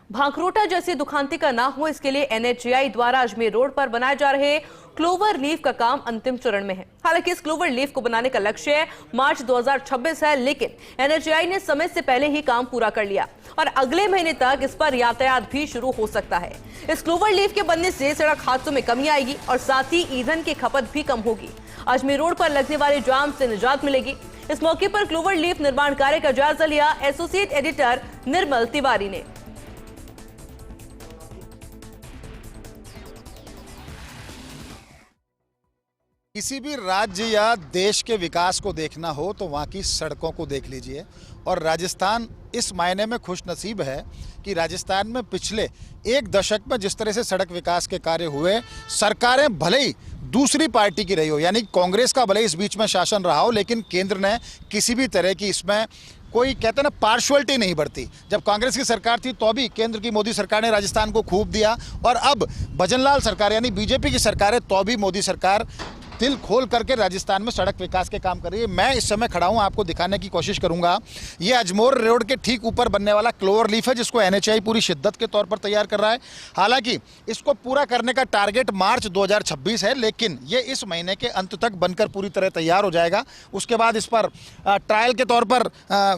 भांकरोटा जैसी दुखांतिका ना हो, इसके लिए एनएचएआई द्वारा अजमेर रोड पर बनाए जा रहे क्लोवर लीफ का काम अंतिम चरण में है। हालांकि इस क्लोवर लीफ को बनाने का लक्ष्य मार्च 2026 है, लेकिन एनएचएआई ने समय से पहले ही काम पूरा कर लिया और अगले महीने तक इस पर यातायात भी शुरू हो सकता है। इस क्लोवर लीफ के बनने से सड़क हादसों में कमी आएगी और साथ ही ईंधन की खपत भी कम होगी। अजमेर रोड पर लगने वाले जाम से निजात मिलेगी। इस मौके पर क्लोवर लीफ निर्माण कार्य का जायजा लिया एसोसिएट एडिटर निर्मल तिवारी ने। किसी भी राज्य या देश के विकास को देखना हो तो वहाँ की सड़कों को देख लीजिए। और राजस्थान इस मायने में खुशनसीब है कि राजस्थान में पिछले एक दशक में जिस तरह से सड़क विकास के कार्य हुए, सरकारें भले ही दूसरी पार्टी की रही हो, यानी कांग्रेस का भले इस बीच में शासन रहा हो, लेकिन केंद्र ने किसी भी तरह की इसमें कोई कहते ना पार्शुअलिटी नहीं बढ़ती। जब कांग्रेस की सरकार थी तो भी केंद्र की मोदी सरकार ने राजस्थान को खूब दिया, और अब भजनलाल सरकार यानी बीजेपी की सरकार है तो भी मोदी सरकार दिल खोल करके राजस्थान में सड़क विकास के काम कर रही है। मैं इस समय खड़ा हूं, आपको दिखाने की कोशिश करूंगा। ये अजमेर रोड के ठीक ऊपर बनने वाला क्लोवर लीफ है, जिसको एनएचएआई पूरी शिद्दत के तौर पर तैयार कर रहा है। हालांकि इसको पूरा करने का टारगेट मार्च 2026 है, लेकिन ये इस महीने के अंत तक बनकर पूरी तरह तैयार हो जाएगा। उसके बाद इस पर ट्रायल के तौर पर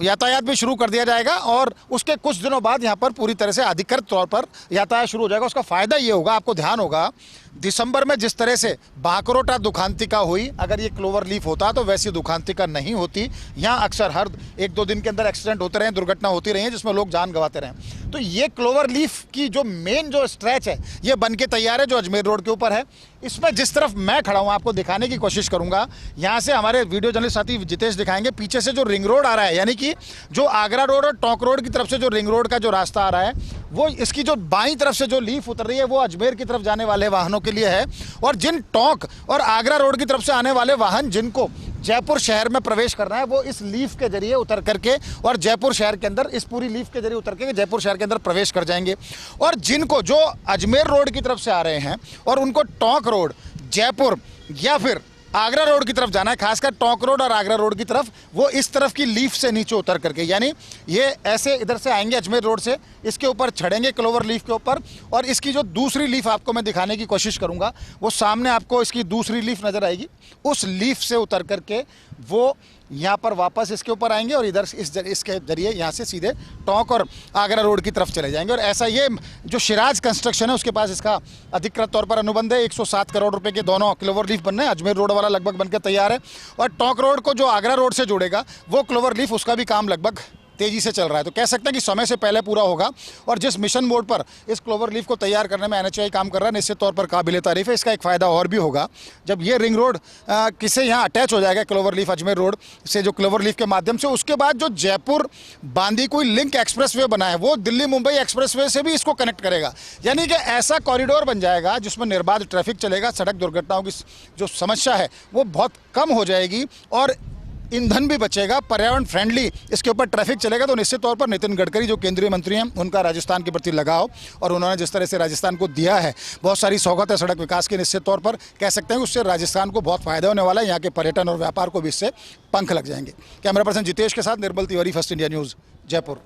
यातायात भी शुरू कर दिया जाएगा और उसके कुछ दिनों बाद यहाँ पर पूरी तरह से अधिकृत तौर पर यातायात शुरू हो जाएगा। उसका फायदा ये होगा, आपको ध्यान होगा, दिसंबर में जिस तरह से भांकरोटा दुखांतिका हुई, अगर ये क्लोवर लीफ होता तो वैसी दुखांतिका नहीं होती। यहाँ अक्सर हर एक दो दिन के अंदर एक्सीडेंट होते रहे, दुर्घटना होती रही है जिसमें लोग जान गंवाते रहे। तो ये क्लोवर लीफ की जो मेन जो स्ट्रेच है ये बन के तैयार है, जो अजमेर रोड के ऊपर है। इसमें जिस तरफ मैं खड़ा हूँ आपको दिखाने की कोशिश करूंगा। यहाँ से हमारे वीडियो जर्नलिस्ट साथी जितेश दिखाएंगे, पीछे से जो रिंग रोड आ रहा है, यानी कि जो आगरा रोड और टोंक रोड की तरफ से जो रिंग रोड का जो रास्ता आ रहा है, वो इसकी जो बाईं तरफ से जो लीफ उतर रही है वो अजमेर की तरफ जाने वाले वाहनों के लिए है। और जिन टोंक और आगरा रोड की तरफ से आने वाले वाहन जिनको जयपुर शहर में प्रवेश करना है, वो इस लीफ के जरिए उतर करके और जयपुर शहर के अंदर इस पूरी लीफ के जरिए उतर के जयपुर शहर के अंदर प्रवेश कर जाएंगे। और जिनको जो अजमेर रोड की तरफ से आ रहे हैं और उनको टोंक रोड, जयपुर या फिर आगरा रोड की तरफ जाना है, खासकर टोंक रोड और आगरा रोड की तरफ, वो इस तरफ की लीफ से नीचे उतर करके, यानी ये ऐसे इधर से आएंगे अजमेर रोड से, इसके ऊपर चढ़ेंगे क्लोवर लीफ के ऊपर। और इसकी जो दूसरी लीफ आपको मैं दिखाने की कोशिश करूंगा, वो सामने आपको इसकी दूसरी लीफ नजर आएगी। उस लीफ से उतर करके वो यहाँ पर वापस इसके ऊपर आएंगे और इधर इसके जरिए यहाँ से सीधे टोंक और आगरा रोड की तरफ चले जाएंगे। और ऐसा ये जो शिराज कंस्ट्रक्शन है उसके पास इसका अधिकृत तौर पर अनुबंध है। 107 करोड़ रुपए के दोनों क्लोवर लीफ बनने हैं। अजमेर रोड वाला लगभग बनकर तैयार है और टोंक रोड को जो आगरा रोड से जोड़ेगा वो क्लोवर लीफ, उसका भी काम लगभग तेजी से चल रहा है। तो कह सकते हैं कि समय से पहले पूरा होगा। और जिस मिशन मोड पर इस क्लोवर लीफ को तैयार करने में एनएचएआई काम कर रहा है, निश्चित तौर पर काबिल तारीफ है। इसका एक फ़ायदा और भी होगा, जब ये रिंग रोड किसे यहाँ अटैच हो जाएगा क्लोवर लीफ अजमेर रोड से, जो क्लोवर लीफ के माध्यम से, उसके बाद जो जयपुर बांदीकुई लिंक एक्सप्रेसवे बना है वो दिल्ली मुंबई एक्सप्रेसवे से भी इसको कनेक्ट करेगा। यानी कि ऐसा कॉरिडोर बन जाएगा जिसमें निर्बाध ट्रैफिक चलेगा, सड़क दुर्घटनाओं की जो समस्या है वो बहुत कम हो जाएगी और ईंधन भी बचेगा, पर्यावरण फ्रेंडली इसके ऊपर ट्रैफिक चलेगा। तो निश्चित तौर पर नितिन गडकरी जो केंद्रीय मंत्री हैं, उनका राजस्थान के प्रति लगाव और उन्होंने जिस तरह से राजस्थान को दिया है बहुत सारी सौगात है सड़क विकास की, निश्चित तौर पर कह सकते हैं कि उससे राजस्थान को बहुत फायदा होने वाला है। यहाँ के पर्यटन और व्यापार को भी इससे पंख लग जाएंगे। कैमरा पर्सन जितेश के साथ Nirmal Tiwari, first India news, Jaipur.